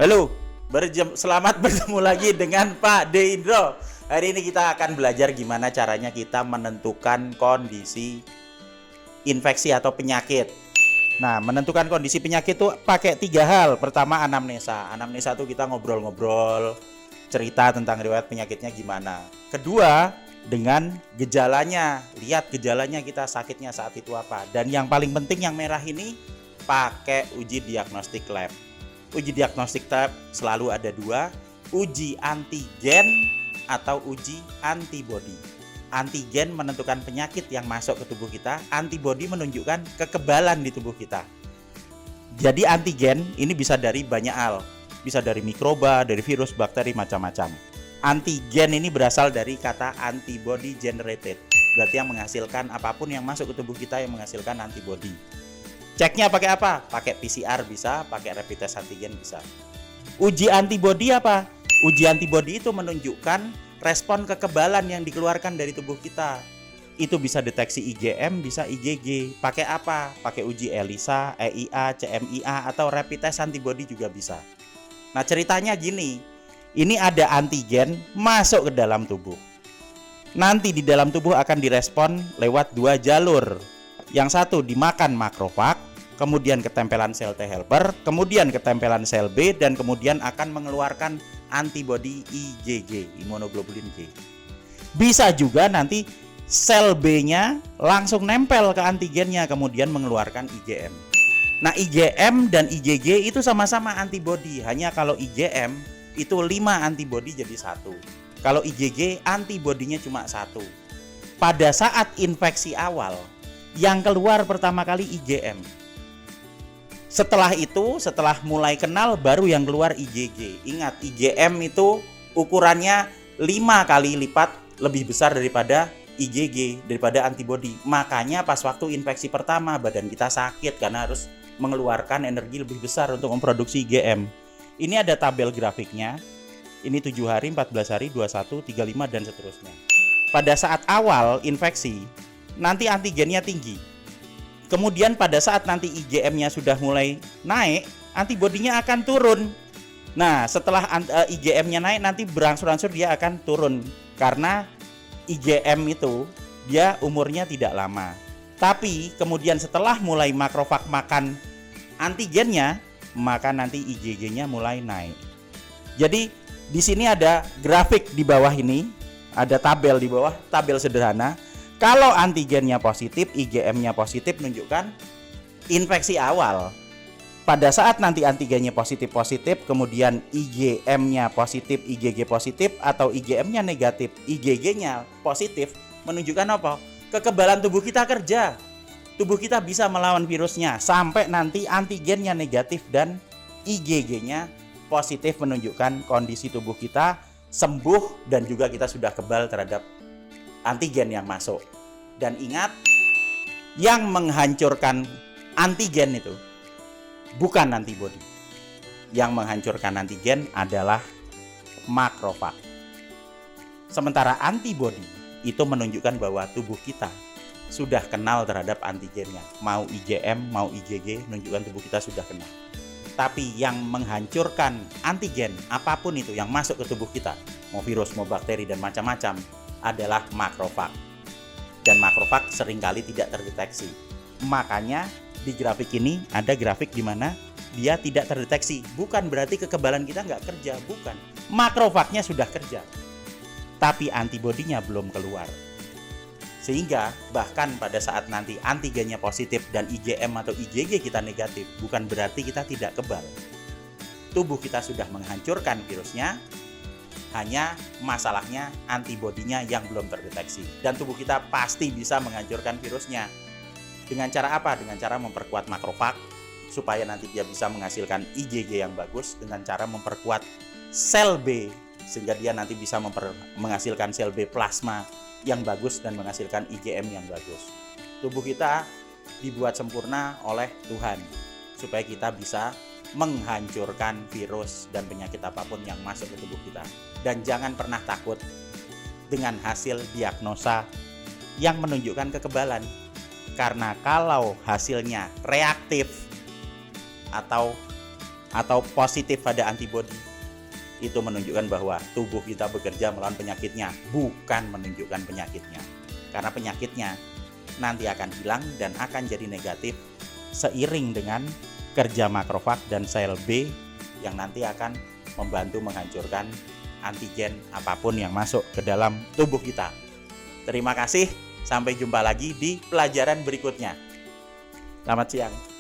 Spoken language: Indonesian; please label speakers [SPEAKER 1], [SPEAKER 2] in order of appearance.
[SPEAKER 1] Halo, selamat bertemu lagi dengan Pak Deindro. Hari ini kita akan belajar gimana caranya kita menentukan kondisi infeksi atau penyakit. Nah, menentukan kondisi penyakit itu pakai 3 hal. Pertama, anamnesa. Anamnesa itu kita ngobrol-ngobrol, cerita tentang riwayat penyakitnya gimana. Kedua, dengan gejalanya. Lihat gejalanya kita sakitnya saat itu apa. Dan yang paling penting yang merah ini, pakai uji diagnostik lab. Uji diagnostik lab selalu ada 2, uji antigen atau uji antibodi. Antigen menentukan penyakit yang masuk ke tubuh kita, antibodi menunjukkan kekebalan di tubuh kita. Jadi antigen ini bisa dari banyak hal, bisa dari mikroba, dari virus, bakteri, macam-macam. Antigen ini berasal dari kata antibody generated, berarti yang menghasilkan apapun yang masuk ke tubuh kita yang menghasilkan antibodi. Ceknya pakai apa? Pakai PCR bisa, pakai rapid test antigen bisa. Uji antibodi apa? Uji antibodi itu menunjukkan respon kekebalan yang dikeluarkan dari tubuh kita. Itu bisa deteksi IgM, bisa IgG. Pakai apa? Pakai uji ELISA, EIA, CMIA, atau rapid test antibodi juga bisa. Nah, ceritanya gini. Ini ada antigen masuk ke dalam tubuh. Nanti di dalam tubuh akan direspon lewat 2 jalur. Yang satu dimakan makrofag, kemudian ketempelan sel T helper, kemudian ketempelan sel B, dan kemudian akan mengeluarkan antibodi IgG, imunoglobulin G. Bisa juga nanti sel B-nya langsung nempel ke antigennya, kemudian mengeluarkan IgM. Nah, IgM dan IgG itu sama-sama antibodi, hanya kalau IgM itu 5 antibodi jadi 1. Kalau IgG antibodinya cuma 1. Pada saat infeksi awal, yang keluar pertama kali IgM. Setelah itu, setelah mulai kenal, baru yang keluar IgG. Ingat, IgM itu ukurannya 5 kali lipat lebih besar daripada IgG, daripada antibodi. Makanya pas waktu infeksi pertama, badan kita sakit karena harus mengeluarkan energi lebih besar untuk memproduksi IgM. Ini ada tabel grafiknya. Ini 7 hari, 14 hari, 21, 35, dan seterusnya. Pada saat awal infeksi, nanti antigennya tinggi. Kemudian pada saat nanti IgM-nya sudah mulai naik, antibodinya akan turun. Nah, setelah IgM-nya naik, nanti berangsur-angsur dia akan turun. Karena IgM itu dia umurnya tidak lama. Tapi kemudian setelah mulai makrofag makan antigennya, maka nanti IgG-nya mulai naik. Jadi di sini ada grafik di bawah ini, ada tabel di bawah, tabel sederhana. Kalau antigennya positif, IgM-nya positif, menunjukkan infeksi awal. Pada saat nanti antigennya positif-positif, kemudian IgM-nya positif, IgG positif, atau IgM-nya negatif, IgG-nya positif, menunjukkan apa? Kekebalan tubuh kita kerja. Tubuh kita bisa melawan virusnya sampai nanti antigennya negatif dan IgG-nya positif, menunjukkan kondisi tubuh kita sembuh dan juga kita sudah kebal terhadap antigen yang masuk. Dan ingat, yang menghancurkan antigen itu bukan antibodi. Yang menghancurkan antigen adalah makrofag. Sementara antibodi itu menunjukkan bahwa tubuh kita sudah kenal terhadap antigennya. Mau IgM, mau IgG, menunjukkan tubuh kita sudah kenal. Tapi yang menghancurkan antigen, apapun itu yang masuk ke tubuh kita, mau virus, mau bakteri, dan macam-macam, adalah makrofag. Dan makrofag seringkali tidak terdeteksi. Makanya di grafik ini ada grafik di mana dia tidak terdeteksi. Bukan berarti kekebalan kita nggak kerja, bukan. Makrofagnya sudah kerja, tapi antibodinya belum keluar. Sehingga bahkan pada saat nanti antigennya positif dan IgM atau IgG kita negatif, bukan berarti kita tidak kebal. Tubuh kita sudah menghancurkan virusnya, hanya masalahnya antibodinya yang belum terdeteksi. Dan tubuh kita pasti bisa menghancurkan virusnya. Dengan cara apa? Dengan cara memperkuat makrofag supaya nanti dia bisa menghasilkan IgG yang bagus, dengan cara memperkuat sel B sehingga dia nanti bisa menghasilkan sel B plasma yang bagus dan menghasilkan IgM yang bagus. Tubuh kita dibuat sempurna oleh Tuhan supaya kita bisa menghancurkan virus dan penyakit apapun yang masuk ke tubuh kita. Dan jangan pernah takut dengan hasil diagnosa yang menunjukkan kekebalan. Karena kalau hasilnya reaktif atau atau positif pada antibodi, itu menunjukkan bahwa tubuh kita bekerja melawan penyakitnya, bukan menunjukkan penyakitnya. Karena penyakitnya nanti akan hilang dan akan jadi negatif seiring dengan kerja makrofag dan sel B yang nanti akan membantu menghancurkan antigen apapun yang masuk ke dalam tubuh kita. Terima kasih, sampai jumpa lagi di pelajaran berikutnya. Selamat siang.